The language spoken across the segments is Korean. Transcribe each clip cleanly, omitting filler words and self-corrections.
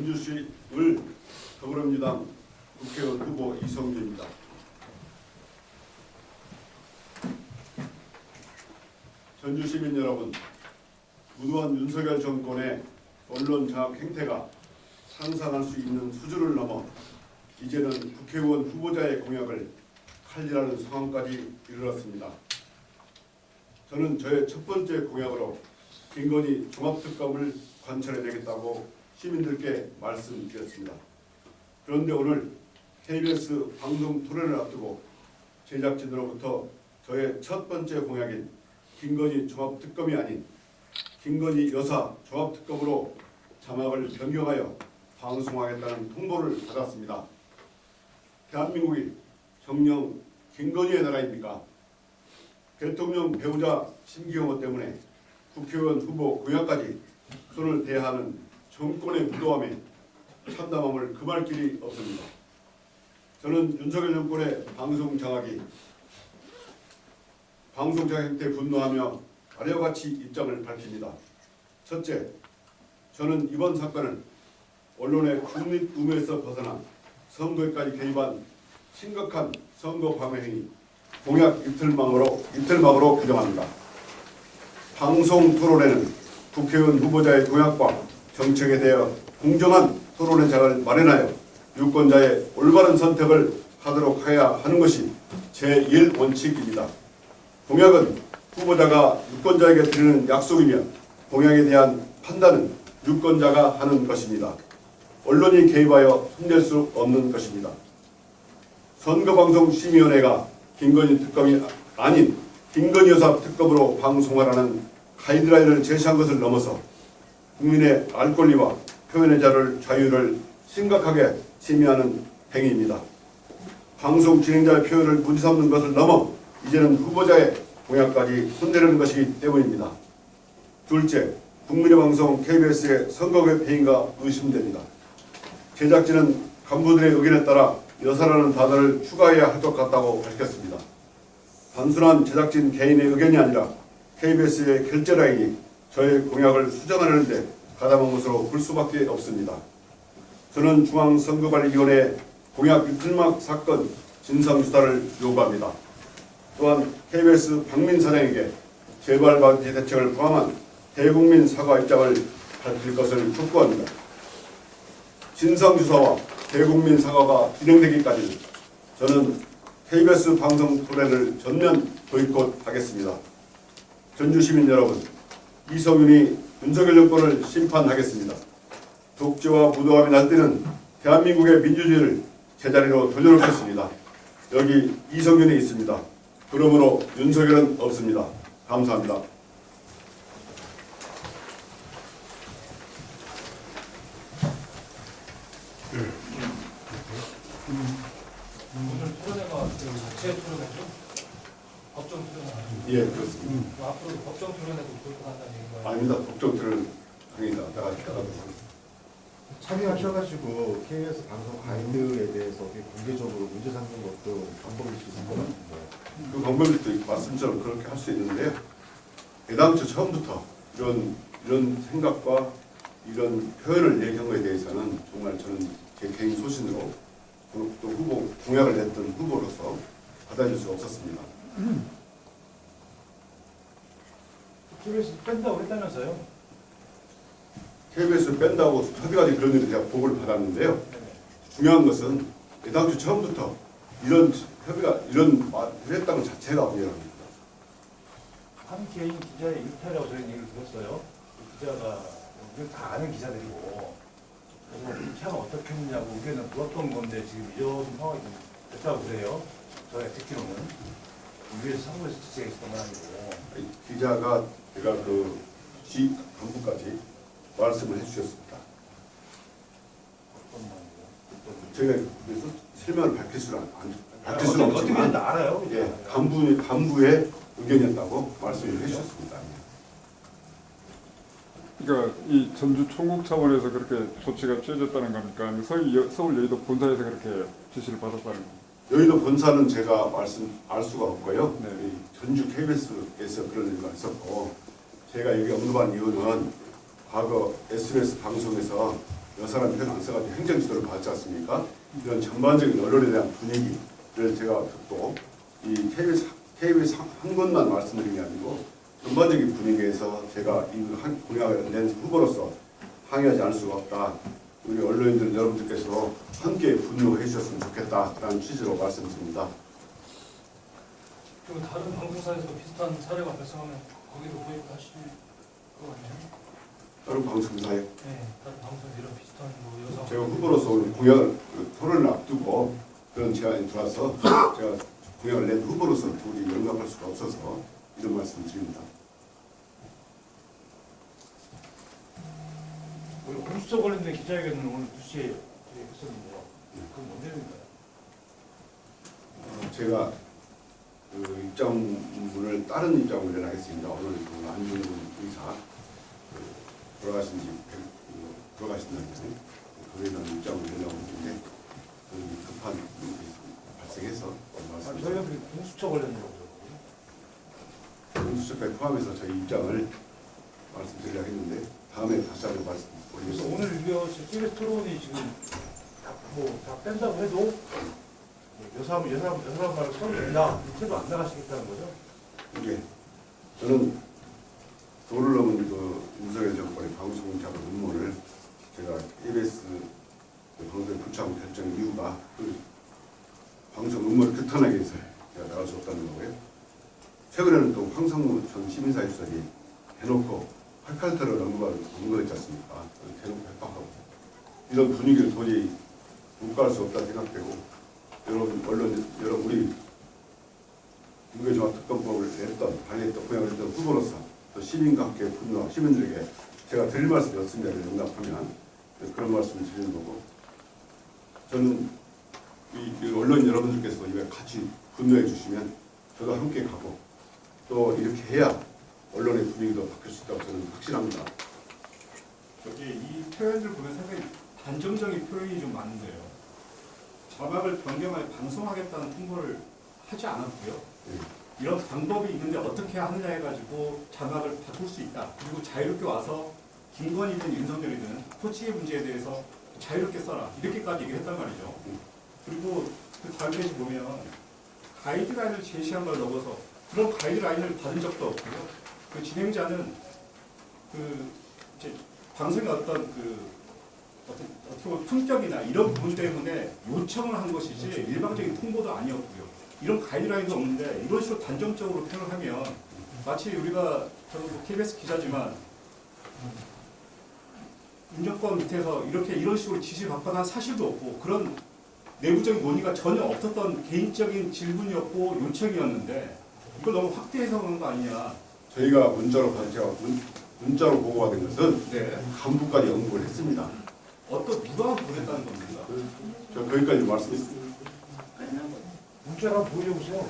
전주시을 더불어민주당 국회의원 후보 이성규입니다. 전주 시민 여러분, 무도한 윤석열 정권의 언론 장악 행태가 상상할 수 있는 수준을 넘어 이제는 국회의원 후보자의 공약을 칼질하는 상황까지 이르렀습니다. 저는 저의 첫 번째 공약으로 김건희 종합특검을 관철해내겠다고 시민들께 말씀드렸습니다. 그런데 오늘 KBS 방송 토론을 앞두고 제작진으로부터 저의 첫 번째 공약인 김건희 종합특검이 아닌 김건희 여사 종합특검으로 자막을 변경하여 방송하겠다는 통보를 받았습니다. 대한민국이 정녕 김건희의 나라입니까? 대통령 배우자 심기영호 때문에 국회의원 후보 공약까지 손을 대하는 정권의 무도함에 참담함을 금할 길이 없습니다. 저는 윤석열 정권의 방송 장악 행태에 분노하며 아래와 같이 입장을 밝힙니다. 첫째, 저는 이번 사건을 언론의 중립 의무에서 벗어나 선거에까지 개입한 심각한 선거 방해 행위, 공약 이틀막으로 규정합니다. 방송 토론회는 국회의원 후보자의 공약과 정책에 대해 공정한 토론의 장을 마련하여 유권자의 올바른 선택을 하도록 해야 하는 것이 제1원칙입니다. 공약은 후보자가 유권자에게 드리는 약속이며 공약에 대한 판단은 유권자가 하는 것입니다. 언론이 개입하여 손댈 수 없는 것입니다. 선거방송심의위원회가 김건희 특검이 아닌 김건희 여사 특검으로 방송하라는 가이드라인을 제시한 것을 넘어서 국민의 알 권리와 표현의 자유를 심각하게 침해하는 행위입니다. 방송 진행자의 표현을 무지삼는 것을 넘어 이제는 후보자의 공약까지 손대려는 것이기 때문입니다. 둘째, 국민의 방송 KBS의 선거개 폐인가 의심됩니다. 제작진은 간부들의 의견에 따라 여사라는 단어를 추가해야 할 것 같다고 밝혔습니다. 단순한 제작진 개인의 의견이 아니라 KBS의 결제 라인이 저의 공약을 수정하려는 데 가담한 것으로 볼 수밖에 없습니다. 저는 중앙선거관리위원회 공약 이틀막 사건 진상조사를 요구합니다. 또한 KBS 박민 사장에게 재발 방지 대책을 포함한 대국민 사과 입장을 밝힐 것을 촉구합니다. 진상조사와 대국민 사과가 진행되기까지는 저는 KBS 방송 토론회를 전면 보이콧하겠습니다. 전주시민 여러분, 이성윤이 윤석열 정권을 심판하겠습니다. 독재와 무도함이 날뛰는 대한민국의 민주주의를 제자리로 돌려놓겠습니다. 여기 이성윤이 있습니다. 그러므로 윤석열은 없습니다. 감사합니다. 오늘 토론회가 자체 토론회죠? 법정 토론회 아니죠? 예, 그렇습니다. 앞으로 법정 토론회도 보이콧한다는 얘기인가요? 아닙니다. 법정 토론합니다. 나가서 참여하셔가지고 KBS 방송 가이드에 대해서 공개적으로 문제 삼는 것도 방법일 수 있을 것 같은데. 그 방법이 또 말씀처럼 그렇게 할 수 있는데요. 애당초 처음부터 이런 생각과 이런 표현을 얘기한 것에 대해서는 정말 저는 제 개인 소신으로 또 후보 공약을 냈던 후보로서 받아들일 수 없었습니다. KBS 뺀다고 했다면서요? KBS를 뺀다고 협의까지 그런 일을 제가 보고를 받았는데요. 중요한 것은 애당초 처음부터 이런 협의가 이런 말을 했다는 자체가 문제랍니다. 한 개인 기자의 일탈이라고 저희는 얘기를 들었어요. 그 기자가 다 아는 기자들이고 그래서 차가 어떻게 했느냐고 의견을 물었던 건데 지금 이런 상황이 됐다고 그래요. 저희가 듣기로는 위에서 상부에서 지시가 있었던 건 아니고 기자가 제가 그 지 간부까지 말씀을 해주셨습니다. 어떤 말이에요? 제가 그래서 실명을 밝힐 수는 어떻게 없지만 알아요? 예, 간부의 의견이었다고 말씀을 해주셨습니다. 그러니까 이 전주 총국 차원에서 그렇게 조치가 취해졌다는 겁니까? 아니면 서울 여의도 본사에서 그렇게 지시를 받았다는 겁니까? 여의도 본사는 제가 알 수가 없고요. 네. 이 전주 KBS에서 그런 일이 있었고 제가 여기 언급한 이유는 과거 SBS 방송에서 여사라는 표현 안 써가지고 행정지도를 받지 않습니까? 이런 전반적인 언론에 대한 분위기를 제가 듣고 이 KBS 한 것만 말씀드린 게 아니고 전반적인 분위기에서 제가 이 공약을 낸 후보로서 항의하지 않을 수가 없다. 우리 언론인들 여러분들께서 함께 분노해 주셨으면 좋겠다라는 취지로 말씀드립니다. 그럼 다른 방송사에서도 비슷한 사례가 발생하면 거기도 도입하실 거 아니에요? 다른 방송사에 네, 다른 방송에서 이런 비슷한 뭐 여성 제가 후보로서 오늘 공약을 토론을 앞두고 그런 제안이 들어와서 제가 공약을 낸 후보로서 도저히 용납할 수가 없어서 이런 말씀을 드립니다. 공수처 관련된 기자회견을 오늘 2시에 했었는데요. 그건 뭔 내용인가요? 제가 그 입장문을 다른 입장문을 하겠습니다. 오늘 그 안중근 의사 돌아가신 지 돌아가신 날에 그에 대한 입장을 내려고 했는데 급한 일이 발생해서 말씀드립니다. 저희가 공수처 관련이라고 들었거든요. 공수처까지 포함해서 저희 입장을 말씀드리려고 했는데 다음에 다시 한번 그래서 말씀드리겠습니다. 오늘 이거 KBS 토론이 지금 다 뺀다고 해도 여사람 말을 서로 낸다 밑에도 안 나가시겠다는 거죠? 이게 저는 도를 넘은 그 윤석열 정권의 방송자료 음모를 제가 KBS 방송에 불참 결정 이유가 그 방송 음모를 규탄하기 위해서 제가 나갈 수 없다는 거고요. 최근에는 또 황성무 전 시민사회 수석이 대놓고 칼칼테러 연구했지 않습니까? 대놓고 협박하고 이런 분위기를 도저히 묵과할 수 없다 생각되고 여러분 언론 여러분 우리 무게종합특검법을 냈던 발의했던 공약을 했던 후보로서 또 시민과 함께 분노 시민들에게 제가 드릴 말씀이 없습니다. 응답하면 그런 말씀을 드리는 거고 저는 이 언론 여러분들께서 이에 같이 분노해 주시면 저도 함께 가고 또 이렇게 해야 언론의 분위기도 바뀔 수 있다고 저는 확신합니다. 저기 이 표현들 보면 상당히 단정적인 표현이 좀 많은데요. 자막을 변경하여 방송하겠다는 통보를 하지 않았고요. 이런 방법이 있는데 어떻게 하느냐 해가지고 자막을 바꿀 수 있다. 그리고 자유롭게 와서 김건희든 윤석열이든 코치의 문제에 대해서 자유롭게 써라. 이렇게까지 얘기를 했단 말이죠. 그리고 그 다음 페이지 보면 가이드라인을 제시한 걸 넘어서 그런 가이드라인을 받은 적도 없고요. 그 진행자는 그 이제 방송의 어떤 어떻게 보면 품격이나 이런 부분 때문에 요청을 한 것이지 일방적인 통보도 아니었고요. 이런 가이드라인도 없는데 이런 식으로 단정적으로 표현을 하면 마치 우리가 저도 KBS 기자지만 윤정권 밑에서 이런 식으로 지시 받거나 사실도 없고 그런 내부적인 논의가 전혀 없었던 개인적인 질문이었고 요청이었는데 이걸 너무 확대 해석하는 거 아니냐. 저희가 문자로 보고받은 것은 네. 간부까지 연구를 했습니다. 누가 보냈다는 겁니까? 저 거기까지 말씀드렸습니다. 문자를 한번 보여주세요.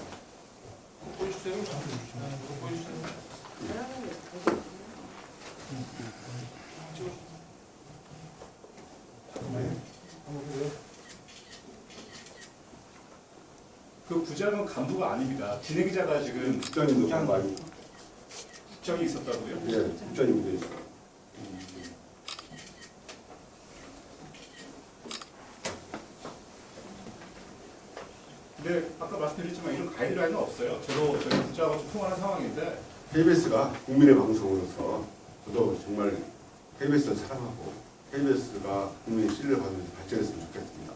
보여주세요. 보여주세요. 한번 보세요. 그 부장은 간부가 아닙니다. 진행자가 지금 국장님도 말고 국정이 있었다고요? 예, 국장님도 있어요. 근데 아까 말씀드렸지만 이런 가이드라인은 없어요. 저희 부장하고 통화하는 상황인데 KBS가 국민의 방송으로서 저도 정말 KBS를 사랑하고 KBS가 국민의 신뢰를 받으면서 발전했으면 좋겠습니다.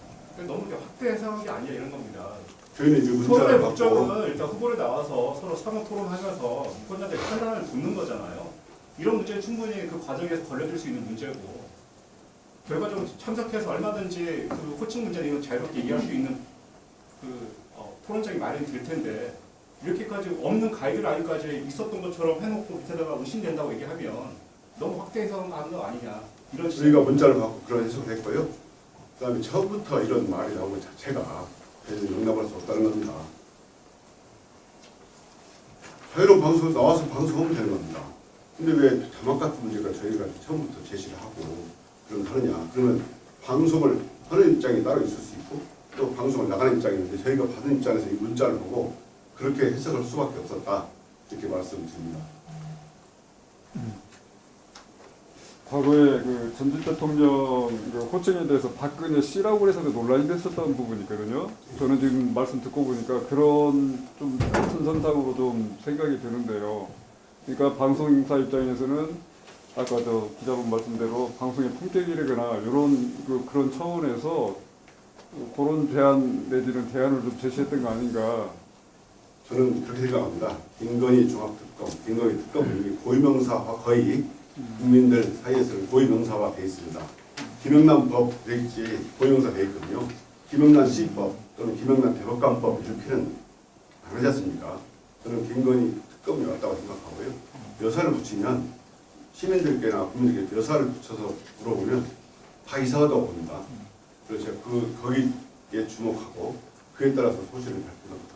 너무 이렇게 확대 해석한 게 아니야 이런 겁니다. 저희는 이제 토론의 문자를 받고 목적은 일단 후보를 나와서 서로 상호 토론하면서 유권자들의 판단을 듣는 거잖아요. 이런 문제는 충분히 그 과정에서 걸려들 수 있는 문제고 결과적으로 참석해서 얼마든지 그 호칭 문제는 자유롭게 얘기할 수 있는 토론장이 마련이 될 텐데 이렇게까지 없는 가이드라인까지 있었던 것처럼 해놓고 밑에다가 의심된다고 얘기하면 너무 확대 해석하는 거 아니냐 이런 저희가 문자를 받고 그런 해석을 했고요. 그 다음에 처음부터 이런 말이 나온 것 자체가 용납할 수 없다는 겁니다. 자유로운 방송에 나와서 방송하면 되는 겁니다. 근데 왜 자막 같은 문제가 저희가 처음부터 제시를 하고 그럼 하느냐. 그러면 방송을 하는 입장이 따로 있을 수 있고 또 방송을 나가는 입장이 있는데 저희가 받은 입장에서 이 문자를 보고 그렇게 해석할 수밖에 없었다. 이렇게 말씀드립니다. 과거에 그 전직 대통령 그 호칭에 대해서 박근혜 씨라고 해서 논란이 됐었던 부분이 있거든요. 저는 지금 말씀 듣고 보니까 그런 좀 같은 선상으로 좀 생각이 드는데요. 그러니까 방송사 입장에서는 아까 저 기자분 말씀대로 방송의 품격이라거나 이런 그런 차원에서 그런 대안 내지는 대안을 좀 제시했던 거 아닌가. 저는 그렇게 생각합니다. 김건희 종합특검, 김건희 특검은 이미 고유명사화 거의 국민들 사이에서는 고유명사화 돼 있습니다. 김영란 법 되겠지 고유명사 돼 있거든요. 김영란 C법 또는 김영란 대법관법 이렇게는 안 하지 않습니까? 저는 김건희 특검이 왔다고 생각하고요. 묘사를 붙이면 시민들께나 국민들께 묘사를 붙여서 물어보면 다 이상하다고 봅니다. 그래서 제가 거기에 주목하고 그에 따라서 소신을 발표합니다.